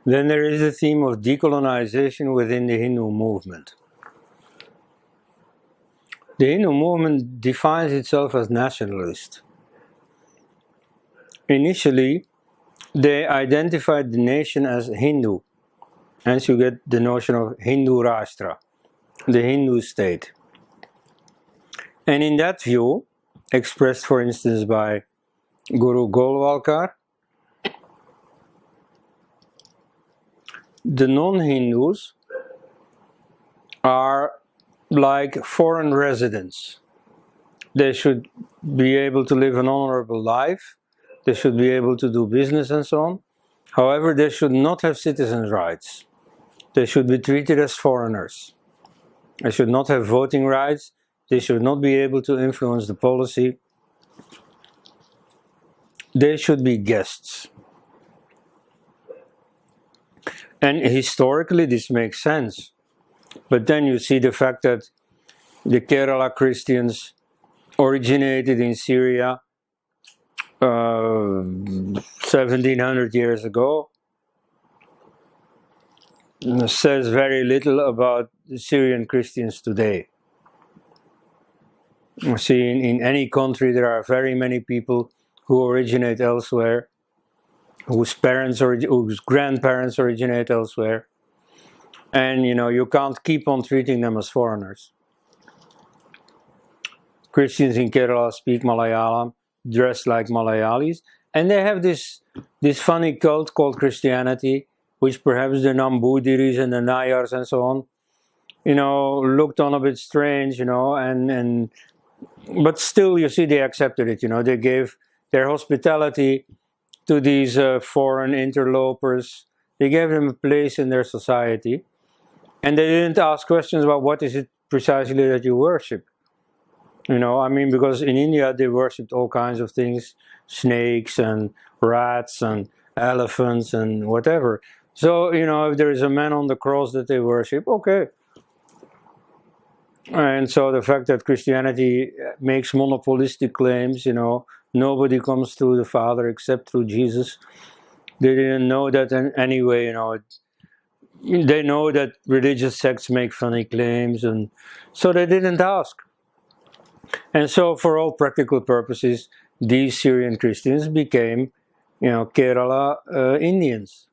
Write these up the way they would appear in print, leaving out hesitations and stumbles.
Then there is the theme of decolonization within the Hindu movement. The Hindu movement defines itself as nationalist. Initially, they identified the nation as Hindu. Hence you get the notion of Hindu Rashtra, the Hindu state. And in that view, expressed for instance by Guru Golwalkar, the non-Hindus are like foreign residents. They should be able to live an honorable life, they should be able to do business and so on. However, they should not have citizens' rights. They should be treated as foreigners. They should not have voting rights. They should not be able to influence the policy. They should be guests. And historically this makes sense. But then you see the fact that the Kerala Christians originated in Syria 1700 years ago. Says very little about the Syrian Christians today. You see, in any country there are very many people who originate elsewhere, whose grandparents originate elsewhere, and you can't keep on treating them as foreigners. Christians in Kerala speak Malayalam, dress like Malayalis, and they have this funny cult called Christianity, which perhaps the Nambudiris and the Nayars and so on, looked on a bit strange, but still, you see, they accepted it. They gave their hospitality to these foreign interlopers. They gave them a place in their society, and they didn't ask questions about what is it precisely that you worship. Because in India they worshipped all kinds of things, snakes and rats and elephants and whatever. So, if there is a man on the cross that they worship, okay. And so the fact that Christianity makes monopolistic claims, nobody comes through the Father except through Jesus. They didn't know that anyway, they know that religious sects make funny claims, and so they didn't ask. And so for all practical purposes, these Syrian Christians became, Kerala Indians.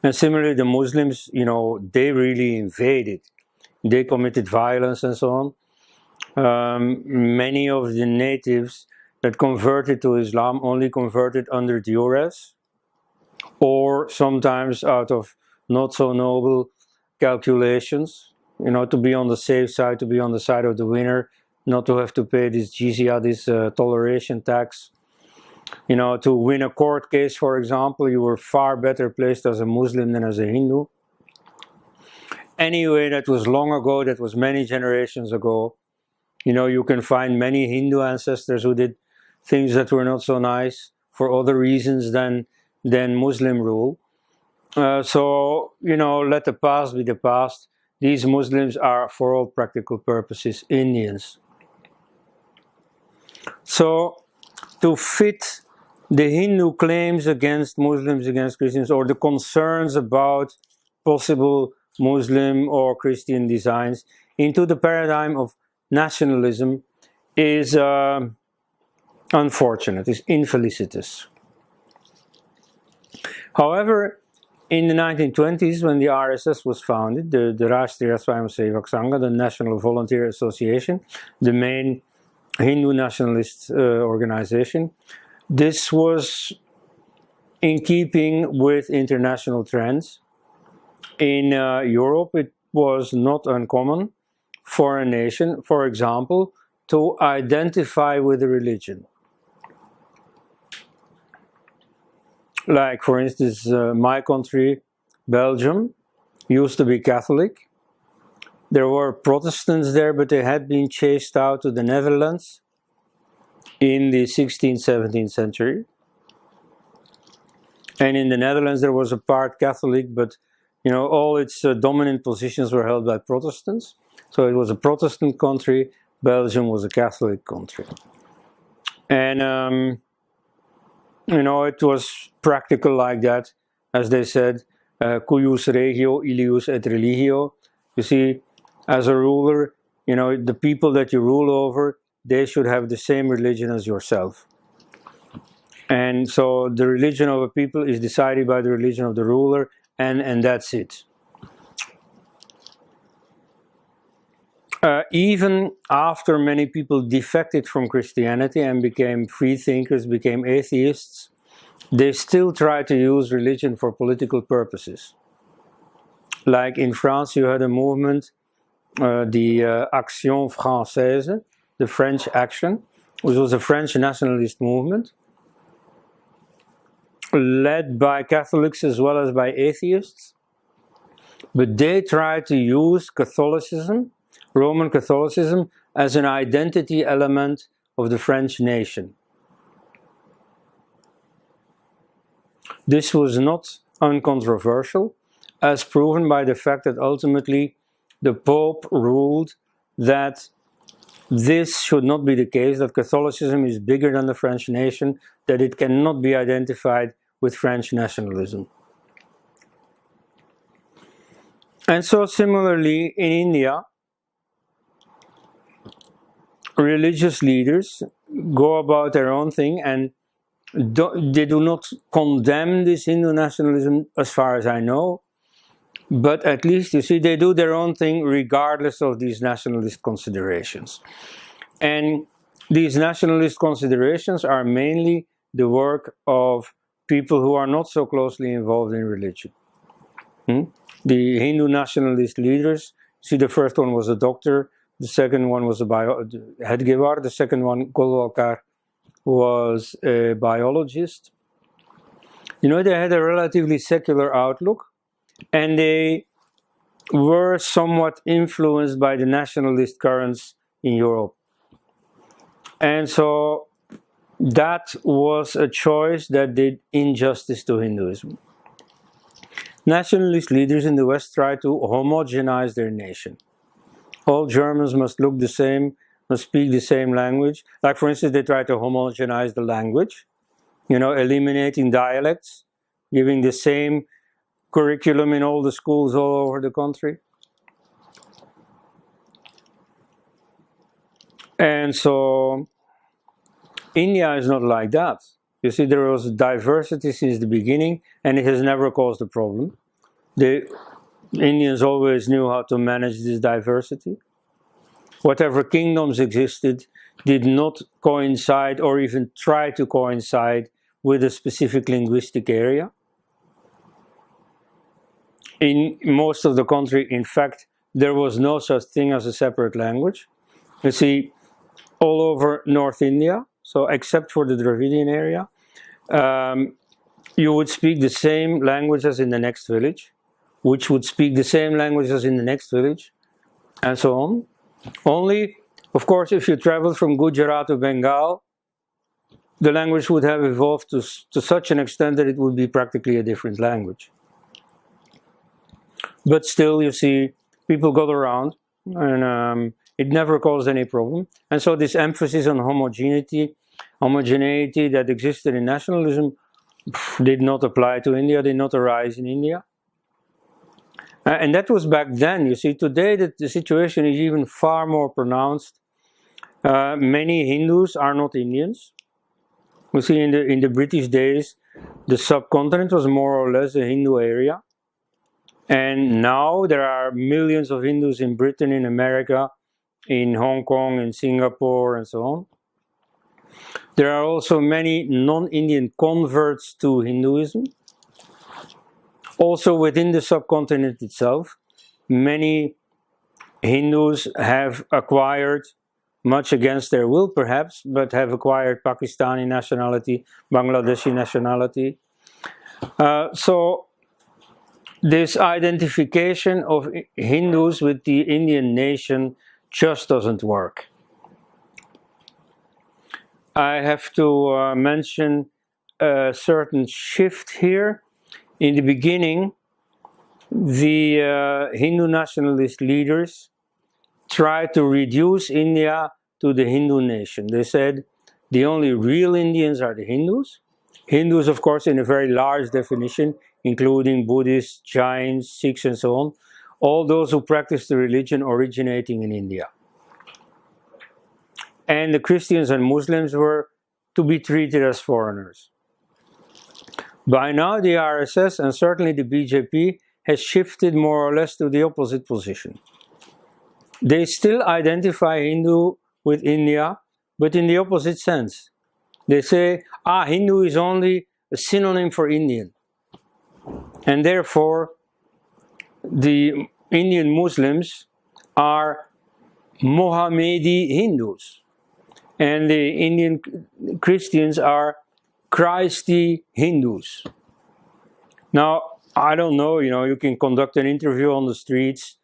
And similarly, the Muslims, they really invaded. They committed violence and so on. Many of the natives that converted to Islam only converted under duress, or sometimes out of not so noble calculations, to be on the safe side, to be on the side of the winner, not to have to pay this jizya, this toleration tax. To win a court case, for example, you were far better placed as a Muslim than as a Hindu. Anyway, that was long ago, that was many generations ago. You can find many Hindu ancestors who did things that were not so nice for other reasons than Muslim rule. So, let the past be the past. These Muslims are, for all practical purposes, Indians. So, to fit the Hindu claims against Muslims, against Christians, or the concerns about possible Muslim or Christian designs into the paradigm of nationalism is unfortunate, is infelicitous. However, in the 1920s, when the RSS was founded, the Rashtriya Swayamsevak Sangha, the National Volunteer Association, the main Hindu nationalist organization, this was in keeping with international trends. In Europe, it was not uncommon for a nation, for example, to identify with a religion. Like, for instance, my country, Belgium, used to be Catholic. There were Protestants there, but they had been chased out to the Netherlands in the 16th, 17th century. And in the Netherlands there was a part Catholic, but all its dominant positions were held by Protestants. So it was a Protestant country, Belgium was a Catholic country. And it was practical like that, as they said, cuius regio, ilius et religio. You see, as a ruler, the people that you rule over, they should have the same religion as yourself. And so the religion of a people is decided by the religion of the ruler, and that's it. Even after many people defected from Christianity and became free thinkers, became atheists, they still try to use religion for political purposes. Like in France, you had a movement, the Action Française, the French Action, which was a French nationalist movement, led by Catholics as well as by atheists. But they tried to use Catholicism, Roman Catholicism, as an identity element of the French nation. This was not uncontroversial, as proven by the fact that ultimately the Pope ruled that this should not be the case, that Catholicism is bigger than the French nation, that it cannot be identified with French nationalism. And so similarly in India, religious leaders go about their own thing, and they do not condemn this Hindu nationalism as far as I know, but at least, you see, they do their own thing regardless of these nationalist considerations. And these nationalist considerations are mainly the work of people who are not so closely involved in religion. The Hindu nationalist leaders, see, the first one was a doctor, the second one was a Hedgewar, the second one, Golwalkar, was a biologist. They had a relatively secular outlook, and they were somewhat influenced by the nationalist currents in Europe. And so that was a choice that did injustice to Hinduism. Nationalist leaders in the West tried to homogenize their nation. All Germans must look the same, must speak the same language. Like, for instance, they tried to homogenize the language, eliminating dialects, giving the same curriculum in all the schools all over the country. And so India is not like that. You see, there was diversity since the beginning, and it has never caused a problem. The Indians always knew how to manage this diversity. Whatever kingdoms existed did not coincide or even try to coincide with a specific linguistic area. In most of the country, in fact, there was no such thing as a separate language. You see, all over North India, so except for the Dravidian area, you would speak the same language as in the next village, which would speak the same language as in the next village, and so on. Only, of course, if you travel from Gujarat to Bengal, the language would have evolved to such an extent that it would be practically a different language. But still, you see, people got around, and it never caused any problem. And so this emphasis on homogeneity that existed in nationalism did not apply to India, did not arise in India. And that was back then. You see, today the situation is even far more pronounced. Many Hindus are not Indians. You see, in the British days, the subcontinent was more or less a Hindu area. And now there are millions of Hindus in Britain, in America, in Hong Kong, in Singapore, and so on. There are also many non-Indian converts to Hinduism. Also within the subcontinent itself, many Hindus have acquired, much against their will perhaps, but have acquired Pakistani nationality, Bangladeshi nationality. So this identification of Hindus with the Indian nation just doesn't work. I have to mention a certain shift here. In the beginning, the Hindu nationalist leaders tried to reduce India to the Hindu nation. They said the only real Indians are the Hindus. Hindus, of course, in a very large definition, including Buddhists, Jains, Sikhs, and so on, all those who practice the religion originating in India. And the Christians and Muslims were to be treated as foreigners. By now, the RSS and certainly the BJP has shifted more or less to the opposite position. They still identify Hindu with India, but in the opposite sense. They say, Hindu is only a synonym for Indian. And therefore, the Indian Muslims are Mohammedi Hindus. And the Indian Christians are Christy Hindus. Now, I don't know, you can conduct an interview on the streets,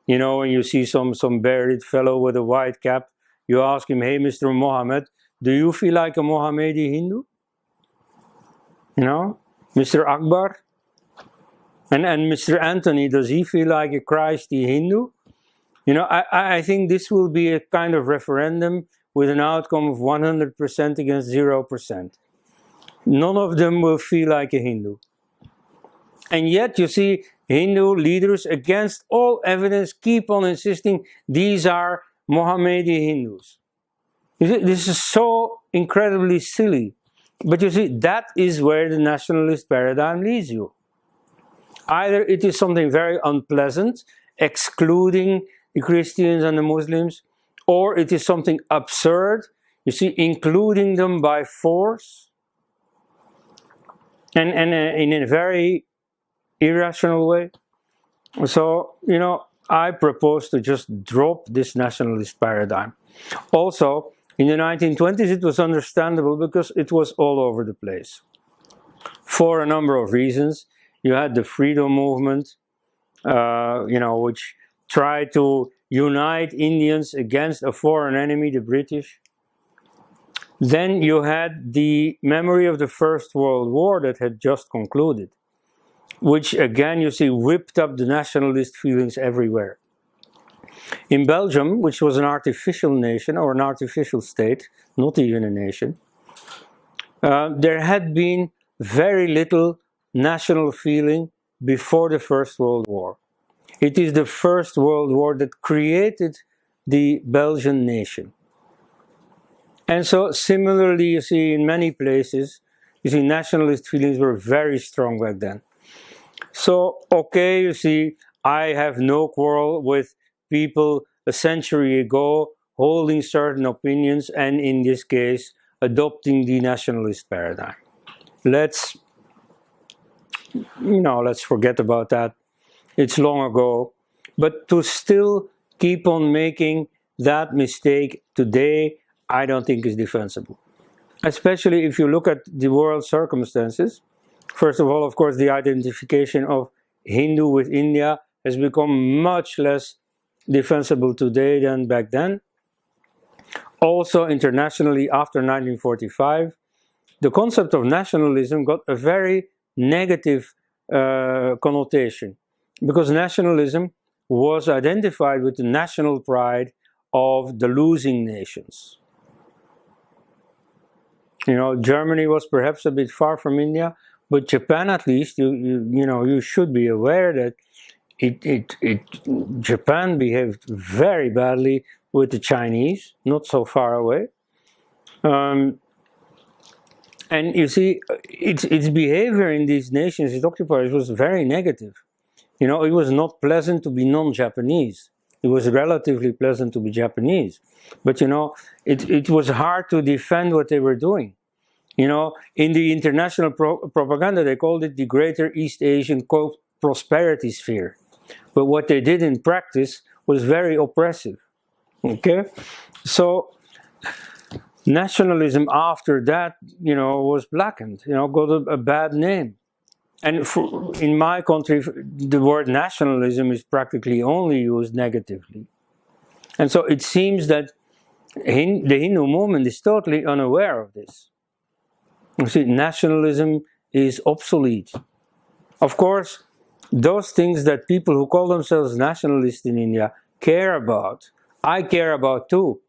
and you see some bearded fellow with a white cap. You ask him, hey, Mr. Mohammed, do you feel like a Mohammedi Hindu? Mr. Akbar? And Mr. Anthony, does he feel like a Christy Hindu? I think this will be a kind of referendum with an outcome of 100% against 0%. None of them will feel like a Hindu. And yet you see Hindu leaders, against all evidence, keep on insisting these are Mohammedi Hindus. This is so incredibly silly. But you see, that is where the nationalist paradigm leads you. Either it is something very unpleasant, excluding the Christians and the Muslims, or it is something absurd, you see, including them by force, and in a very irrational way. So, I propose to just drop this nationalist paradigm. Also, in the 1920s it was understandable because it was all over the place. For a number of reasons. You had the freedom movement, which tried to unite Indians against a foreign enemy, the British. Then you had the memory of the First World War that had just concluded, which again, you see, whipped up the nationalist feelings everywhere. In Belgium, which was an artificial nation or an artificial state, not even a nation, there had been very little national feeling before the First World War. It is the First World War that created the Belgian nation. And so similarly, you see, in many places, you see, nationalist feelings were very strong back then. So, okay, you see, I have no quarrel with people a century ago holding certain opinions and, in this case, adopting the nationalist paradigm. Let's forget about that. It's long ago. But to still keep on making that mistake today, I don't think is defensible. Especially if you look at the world circumstances. First of all, of course, the identification of Hindu with India has become much less defensible today than back then. Also, internationally, after 1945, the concept of nationalism got a very negative connotation, because nationalism was identified with the national pride of the losing nations. Germany was perhaps a bit far from India, but Japan, at least, you should be aware that Japan behaved very badly with the Chinese, not so far away. And you see, its behavior in these nations, its occupiers, was very negative. It was not pleasant to be non-Japanese. It was relatively pleasant to be Japanese. But, it was hard to defend what they were doing. In the international propaganda, they called it the Greater East Asian Prosperity Sphere. But what they did in practice was very oppressive. Okay? So, nationalism after that, was blackened, got a bad name. And in my country, the word nationalism is practically only used negatively. And so it seems that the Hindu movement is totally unaware of this. You see, nationalism is obsolete. Of course, those things that people who call themselves nationalists in India care about, I care about too.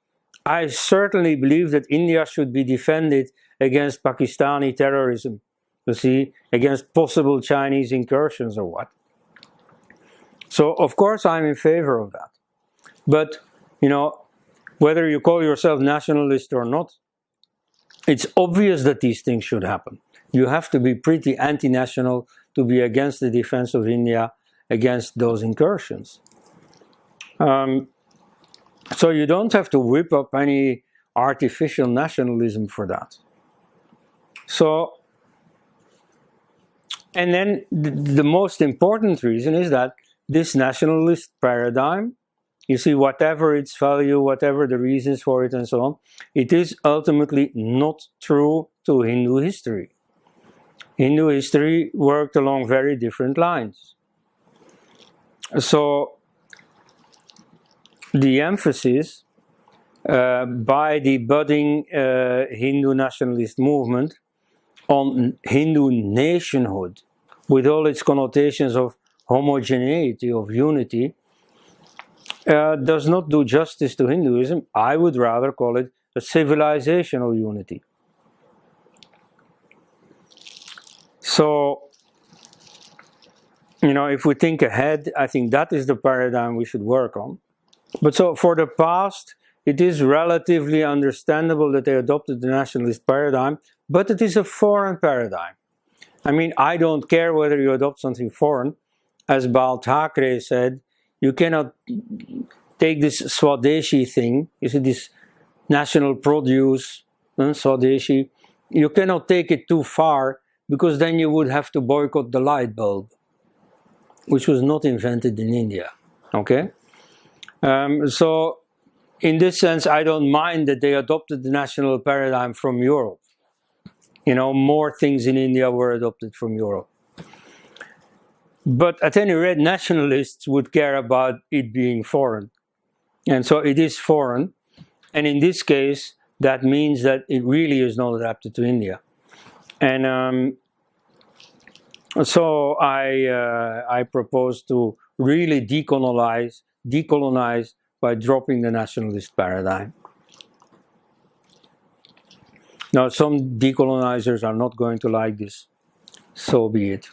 I certainly believe that India should be defended against Pakistani terrorism. you see, against possible Chinese incursions or what. So, of course, I'm in favor of that. But, you know, whether you call yourself nationalist or not, it's obvious that these things should happen. You have to be pretty anti-national to be against the defense of India against those incursions. So you don't have to whip up any artificial nationalism for that. So, and then the most important reason is that this nationalist paradigm, you see, whatever its value, whatever the reasons for it and so on, it is ultimately not true to Hindu history. Hindu history worked along very different lines. So the emphasis by the budding Hindu nationalist movement on Hindu nationhood, with all its connotations of homogeneity, of unity, does not do justice to Hinduism. I would rather call it a civilizational unity. So, you know, if we think ahead, I think that is the paradigm we should work on. But so for the past, it is relatively understandable that they adopted the nationalist paradigm, but it is a foreign paradigm. I mean, I don't care whether you adopt something foreign. As Bal Thackeray said, you cannot take this Swadeshi thing, you see, this national produce, Swadeshi, you cannot take it too far, because then you would have to boycott the light bulb, which was not invented in India, okay? So, in this sense, I don't mind that they adopted the national paradigm from Europe. You know, more things in India were adopted from Europe. But at any rate, nationalists would care about it being foreign. And so it is foreign. And in this case, that means that it really is not adapted to India. And so I propose to really decolonize by dropping the nationalist paradigm. Now, some decolonizers are not going to like this. So be it.